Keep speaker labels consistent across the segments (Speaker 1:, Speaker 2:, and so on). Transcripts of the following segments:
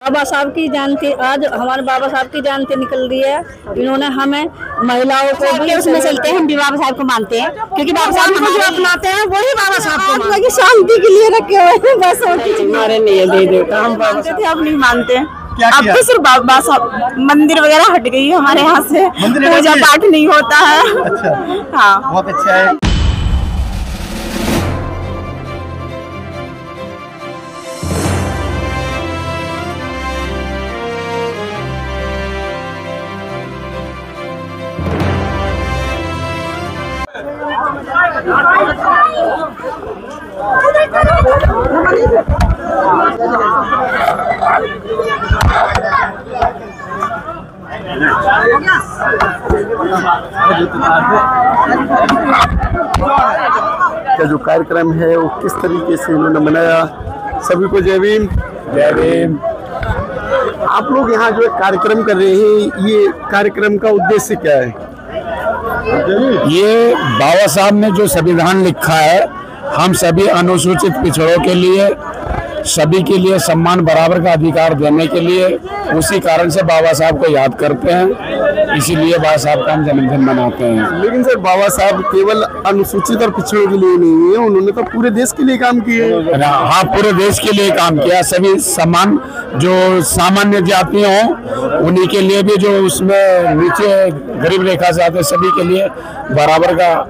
Speaker 1: बाबा साहब की जयंती आज हमारे बाबा साहब की जयंती निकल रही है। इन्होंने हमें महिलाओं को भी उसमें चलते हैं, हम भी बाबा साहब को मानते हैं क्योंकि बाबा साहब को जो अपनाते हैं वही बाबा साहब को शांति के लिए रखे हुए हैं। बस हमारे लिए दे देता, हम मानते थे अब नहीं मानते। अब तो सिर्फ बाबा साहब मंदिर वगैरह हट गई है हमारे यहाँ से, पूजा पाठ नहीं होता है।
Speaker 2: अच्छा,
Speaker 1: हाँ
Speaker 2: बहुत अच्छा है। का जो कार्यक्रम है वो किस तरीके से इन्होंने मनाया। सभी को जय भीम। जय भीम। आप लोग यहाँ जो कार्यक्रम कर रहे हैं, ये कार्यक्रम का उद्देश्य क्या है?
Speaker 3: ये बाबा साहब ने जो संविधान लिखा है, हम सभी अनुसूचित पिछड़ों के लिए, सभी के लिए सम्मान बराबर का अधिकार देने के लिए, उसी कारण से बाबा साहब को याद करते हैं, इसीलिए बाबा साहब का हम जन्मदिन मनाते हैं।
Speaker 2: लेकिन सर, बाबा साहब केवल अनुसूचित और पिछड़ों के लिए नहीं है, उन्होंने तो पूरे देश के लिए काम किए।
Speaker 3: हाँ, पूरे देश के लिए काम किया। सभी सम्मान जो सामान्य जाति हों उन्हीं के लिए भी, जो उसमें नीचे गरीब रेखा से आते सभी के लिए बराबर का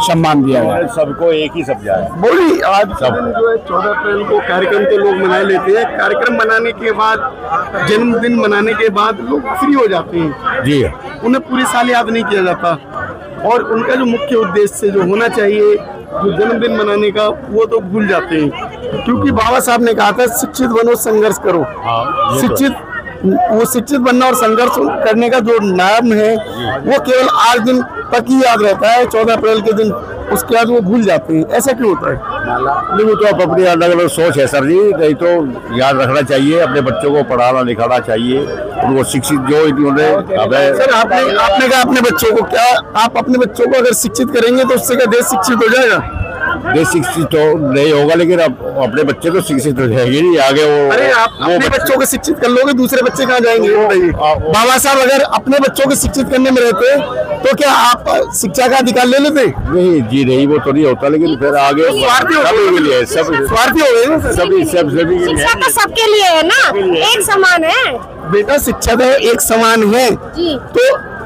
Speaker 3: सम्मान दिया गया।
Speaker 4: सबको एक ही सब्जा है।
Speaker 2: बोली आज जो है 14 अप्रैल को कार्यक्रम तो लोग मना लेते हैं, कार्यक्रम मनाने के बाद, जन्मदिन मनाने के बाद लोग फ्री हो जाते हैं
Speaker 3: जी,
Speaker 2: उन्हें पूरे साल याद नहीं किया जाता। और उनका जो मुख्य उद्देश्य जो होना चाहिए जो जन्मदिन मनाने का, वो तो भूल जाते हैं। क्योंकि बाबा साहब ने कहा था शिक्षित बनो, संघर्ष करो। शिक्षित बनना और संघर्ष करने का जो नाम है वो केवल 8 दिन तक ही याद रहता है, 14 अप्रैल के दिन, उसके बाद वो भूल जाते हैं। ऐसा क्यों होता है?
Speaker 4: नहीं, वो तो आप अपनी अलग अलग सोच है सर जी। नहीं तो याद रखना चाहिए, अपने बच्चों को पढ़ाना लिखाना चाहिए, उनको शिक्षित जो इन्होंने।
Speaker 2: सर आपने कहा अपने बच्चों को, क्या आप अपने बच्चों को अगर शिक्षित करेंगे तो उससे क्या देश शिक्षित हो जाएगा?
Speaker 4: देश शिक्षित तो नहीं होगा, लेकिन अब अपने बच्चे तो शिक्षित हो जाएंगे नहीं आगे। वो
Speaker 2: अरे आप अपने बच्चों को शिक्षित कर लोगे, दूसरे बच्चे कहाँ जाएंगे? बाबा साहब अगर अपने बच्चों को शिक्षित करने में रहते तो क्या आप शिक्षा का अधिकार ले लेते?
Speaker 4: नहीं जी, नहीं, वो तो नहीं होता, लेकिन फिर आगे
Speaker 2: स्वार्थी हो गए, स्वार्थी हो गए
Speaker 4: सभी
Speaker 1: शिक्षा तो सबके लिए है ना, एक समान है
Speaker 2: बेटा। शिक्षा तो एक समान है
Speaker 1: जी।
Speaker 2: तो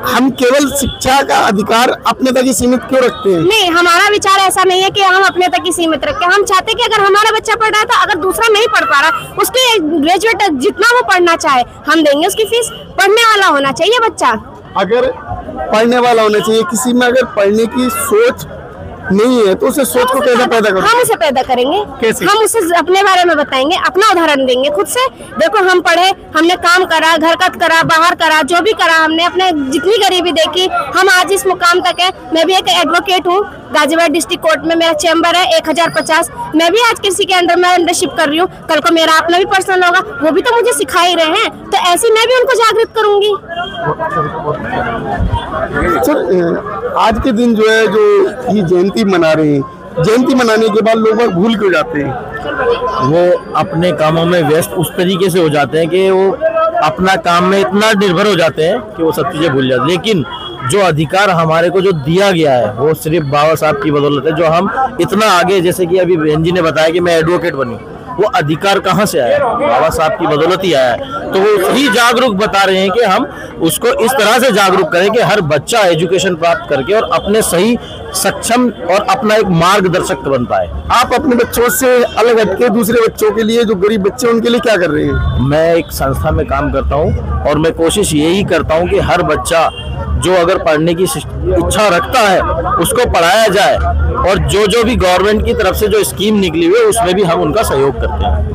Speaker 2: हम केवल शिक्षा का अधिकार अपने तक ही सीमित क्यों रखते हैं?
Speaker 1: नहीं, हमारा विचार ऐसा नहीं है कि हम अपने तक ही सीमित रखें। हम चाहते हैं कि अगर हमारा बच्चा पढ़ रहा है तो अगर दूसरा नहीं पढ़ पा रहा, उसके ग्रेजुएट जितना वो पढ़ना चाहे हम देंगे उसकी फीस। पढ़ने वाला होना चाहिए बच्चा,
Speaker 2: अगर पढ़ने वाला होना चाहिए। किसी में अगर पढ़ने की सोच नहीं है तो उसे सोच को कैसे पैदा करें?
Speaker 1: हम उसे पैदा करेंगे।
Speaker 2: कैसे?
Speaker 1: हम उसे अपने बारे में बताएंगे, अपना उदाहरण देंगे खुद से। देखो हम पढ़े, हमने काम करा, घर का करा, बाहर करा, जो भी करा हमने, अपने जितनी गरीबी देखी, हम आज इस मुकाम तक है। मैं भी एक एडवोकेट हूँ, गाजियाबाद डिस्ट्रिक्ट कोर्ट में मेरा चैम्बर है 1050। मैं भी आज किसी के अंदर मेंबरशिप कर रही हूँ, कल को मेरा अपना भी पर्सनल होगा, वो भी तो मुझे सिखा ही रहे हैं, तो ऐसे मैं भी उनको जागृत करूंगी।
Speaker 2: सर आज के दिन जो है, जो ये जयंती मना रहे हैं, जयंती मनाने के बाद लोग भूल क्यों जाते हैं?
Speaker 5: वो अपने कामों में व्यस्त उस तरीके से हो जाते हैं कि वो अपना काम में इतना निर्भर हो जाते हैं कि वो सब चीजें भूल जाते हैं। लेकिन जो अधिकार हमारे को जो दिया गया है वो सिर्फ बाबा साहब की बदौलत है, जो हम इतना आगे, जैसे कि अभी बहन जी ने बताया कि मैं एडवोकेट बनी, वो अधिकार कहाँ से आया? बाबा साहब की बदौलत ही आया है। तो वो ही जागरूक बता रहे हैं कि हम उसको इस तरह से जागरूक करें कि हर बच्चा एजुकेशन प्राप्त करके और अपने सही, सक्षम और अपना एक मार्गदर्शक बन पाए।
Speaker 2: आप अपने बच्चों से अलग हटके दूसरे बच्चों के लिए, जो गरीब बच्चे उनके लिए क्या कर रहे हैं?
Speaker 5: मैं एक संस्था में काम करता हूँ और मैं कोशिश यही करता हूँ कि हर बच्चा जो अगर पढ़ने की इच्छा रखता है उसको पढ़ाया जाए, और जो भी गवर्नमेंट की तरफ से जो स्कीम निकली हुई है उसमें भी हम उनका सहयोग करते हैं।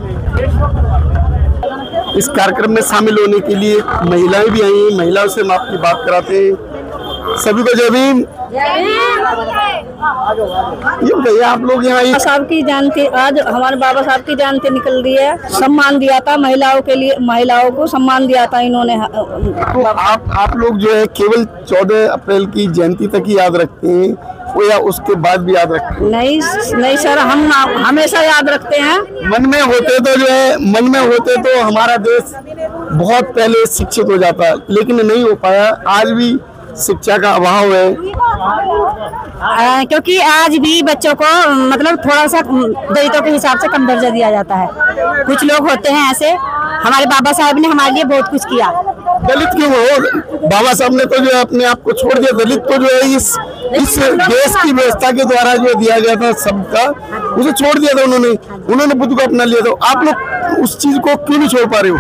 Speaker 2: इस कार्यक्रम में शामिल होने के लिए महिलाएं भी आई हैं, महिलाओं से हम आपकी बात कराते हैं। सभी को जय भीम। ये बताइए, आप लोग यहाँ
Speaker 1: बाबा साहब की जयंती आज हमारे बाबा साहब की जयंती निकल रही है। सम्मान दिया था महिलाओं के लिए, महिलाओं को सम्मान दिया था इन्होंने।
Speaker 2: तो आप लोग जो है केवल 14 अप्रैल की जयंती तक ही याद रखते हैं, वो या उसके बाद भी याद रखते हैं?
Speaker 1: नहीं सर, हम हमेशा याद रखते हैं।
Speaker 2: मन में होते तो हमारा देश बहुत पहले शिक्षित हो जाता, लेकिन नहीं हो पाया। आज भी शिक्षा का अभाव है,
Speaker 1: क्योंकि आज भी बच्चों को मतलब थोड़ा सा दलितों के हिसाब से कम दर्जा दिया जाता है। कुछ लोग होते हैं ऐसे, हमारे बाबा साहब ने हमारे लिए बहुत कुछ किया।
Speaker 2: दलित क्यों हो? बाबा साहब ने तो जो है अपने आप को छोड़ दिया। दलित तो जो है इस देश की व्यवस्था के द्वारा जो दिया गया था सबका, उसे छोड़ दिया था उन्होंने बुद्ध को अपना लिया था। आप लोग उस चीज को क्यों नहीं छोड़ पा रहे हो?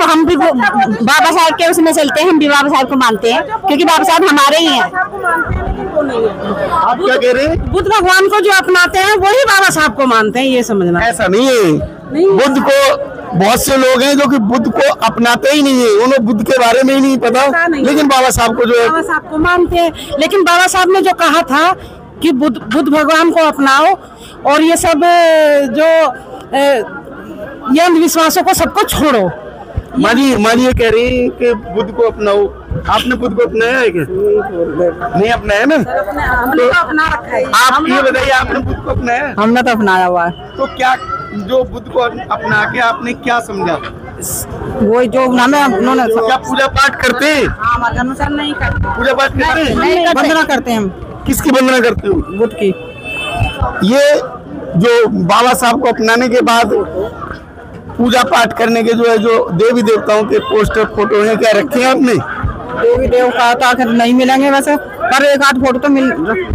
Speaker 1: हम भी बाबा साहब के उसमें चलते हैं, हम भी बाबा साहब को मानते हैं, क्योंकि बाबा साहब हमारे ही हैं।
Speaker 2: आप क्या कह रहे हैं?
Speaker 1: बुद्ध भगवान को जो अपनाते हैं वही बाबा साहब को मानते हैं, ये समझना।
Speaker 2: ऐसा नहीं है। बुद्ध को बहुत से लोग हैं जो कि बुद्ध को अपनाते ही नहीं है, उन्हें बुद्ध के बारे में ही नहीं पता, लेकिन बाबा साहब को जो है
Speaker 1: बाबा साहब को मानते हैं। लेकिन बाबा साहब ने जो कहा था कि बुद्ध भगवान को अपनाओ और ये सब जो ये अंधविश्वासों को सबको छोड़ो।
Speaker 2: मानी ये कह रही है कि बुद्ध को अपनाओ। आपने बुद्ध को अपनाया है क्या? नहीं अपनाया ना?
Speaker 1: तो अपना रखा है।
Speaker 2: आप ये बताइए, आपने बुद्ध को अपनाया है?
Speaker 1: हमने तो अपनाया हुआ है।
Speaker 2: तो क्या जो बुद्ध को अपना के आपने क्या समझा?
Speaker 1: वो जो उन्होंने
Speaker 2: क्या पूजा पाठ करते हैं?
Speaker 1: हमारे अनुसार नहीं करते।
Speaker 2: पूजा पाठ करते हैं?
Speaker 1: वंदना करते हैं हम।
Speaker 2: किसकी वंदना करते हो?
Speaker 1: बुद्ध की।
Speaker 2: ये जो बाबा साहब को अपनाने के बाद पूजा पाठ करने के जो देवी देवताओं के पोस्टर फोटो हैं, क्या रखे हैं आपने?
Speaker 1: देवी देवता तो आखिर नहीं मिलेंगे वैसे, पर एक आध फोटो तो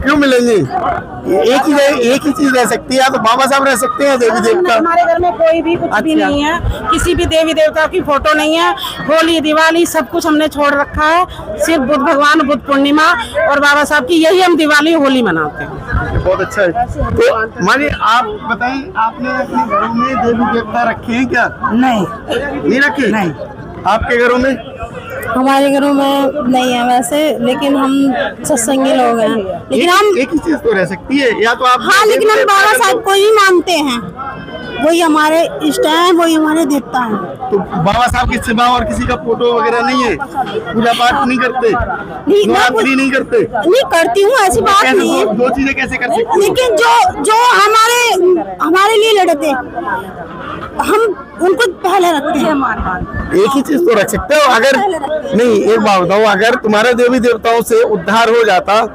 Speaker 2: क्यों मिलेंगे? एक ही चीज रह सकती है, तो बाबा साहब रह सकते हैं, देवी देवता।
Speaker 1: हमारे घर में कोई भी कुछ भी नहीं है, किसी भी देवी देवता की फोटो नहीं है। होली दिवाली सब कुछ हमने छोड़ रखा है, सिर्फ बुद्ध भगवान, बुद्ध पूर्णिमा और बाबा साहब की, यही हम दिवाली होली मनाते हैं।
Speaker 2: बहुत अच्छा है। तो मानिए आप बताएं, आपने अपने घरों में देवी देवता रखे हैं क्या? नहीं रखे? नहीं। आपके घरों में?
Speaker 1: हमारे घरों में नहीं है वैसे, लेकिन हम सत्संगी लोग हैं। लेकिन हम
Speaker 2: एक ही चीज तो रह सकती है, या तो आप।
Speaker 1: हाँ, लेकिन हम बाबा साहब को ही मानते हैं, वही हमारे इष्ट हैं, वही हमारे देवता हैं।
Speaker 2: तो बाबा साहब के सिवा और किसी का फोटो वगैरह नहीं है? पूजा पाठ नहीं करते? नवरात्रि नहीं करते?
Speaker 1: नहीं करती हूँ, ऐसी बात नहीं है।
Speaker 2: दो चीजें कैसे कर सकते?
Speaker 1: लेकिन जो हमारे लिए लड़ते, हम उनको पहले रखते हैं।
Speaker 2: एक ही चीज तो रख सकते हो। अगर नहीं, एक बात बताओ, अगर तुम्हारे देवी देवताओं से उद्धार हो जाता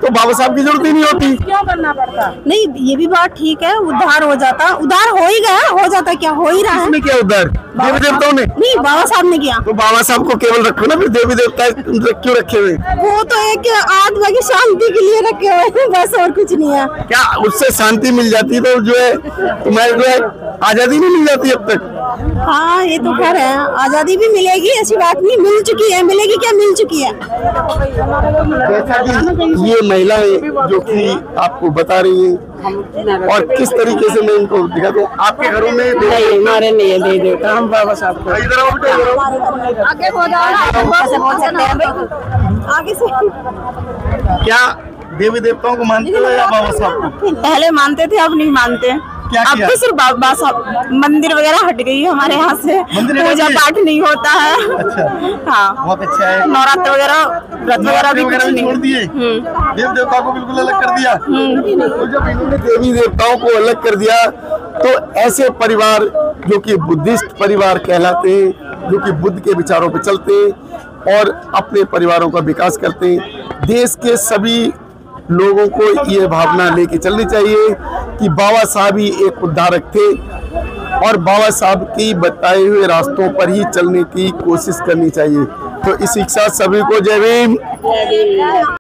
Speaker 2: तो बाबा साहब की जरूरत ही नहीं होती।
Speaker 1: क्यों करना पड़ता? नहीं, ये भी बात ठीक है, उद्धार हो जाता। उद्धार हो ही गया, हो जाता, क्या हो ही रहा है।
Speaker 2: किसने किया उद्धार? देवी देवताओं ने?
Speaker 1: नहीं, बाबा साहब ने किया।
Speaker 2: तो बाबा साहब को केवल रखो ना, फिर देवी देवता क्यों रखे हुए?
Speaker 1: वो तो एक आत्मा की शांति के लिए रखे हुए हैं, बस, और कुछ नहीं है।
Speaker 2: क्या उससे शांति मिल जाती तो जो है तुम्हारी जो है आजादी नहीं मिल जाती अब तक?
Speaker 1: हाँ, ये तो खैर है, आजादी भी मिलेगी, ऐसी बात नहीं। मिल चुकी है, मिलेगी क्या? मिल चुकी है।
Speaker 2: जैसा कि ये महिलाएं जो कि आपको बता रही हैं, और किस तरीके से मैं इनको दिखा दूं, आपके घरों में?
Speaker 1: नहीं, हमारे नहीं है देवी देवता, हम बाबा साहब को।
Speaker 2: इधर आओ बेटा, इधर आओ।
Speaker 1: आगे से
Speaker 2: क्या देवी देवताओं को मानते हो या बाबा साहब को?
Speaker 1: पहले मानते थे, अब नहीं मानते। अब तो सिर्फ बाबा साहब, मंदिर वगैरह हट गई है हमारे यहाँ से, पूजा पाठ नहीं होता है।
Speaker 2: अच्छा,
Speaker 1: हाँ,
Speaker 2: बहुत अच्छा है।
Speaker 1: नवरात्र वगैरह, व्रत वगैरह भी कुछ नहीं।
Speaker 2: छोड़ दिए, देव देवताओं को बिल्कुल अलग कर दिया। तो जब इन्होंने देवी देवताओं को अलग कर दिया, तो ऐसे परिवार जो कि बुद्धिस्ट परिवार कहलाते हैं, जो कि बुद्ध के विचारों पर चलते हैं और अपने परिवारों का विकास करते हैं, देश के सभी लोगों को ये भावना लेके चलनी चाहिए कि बाबा साहब ही एक उद्धारक थे और बाबा साहब की बताए हुए रास्तों पर ही चलने की कोशिश करनी चाहिए। तो इस शिक्षा सभी को जय भीम।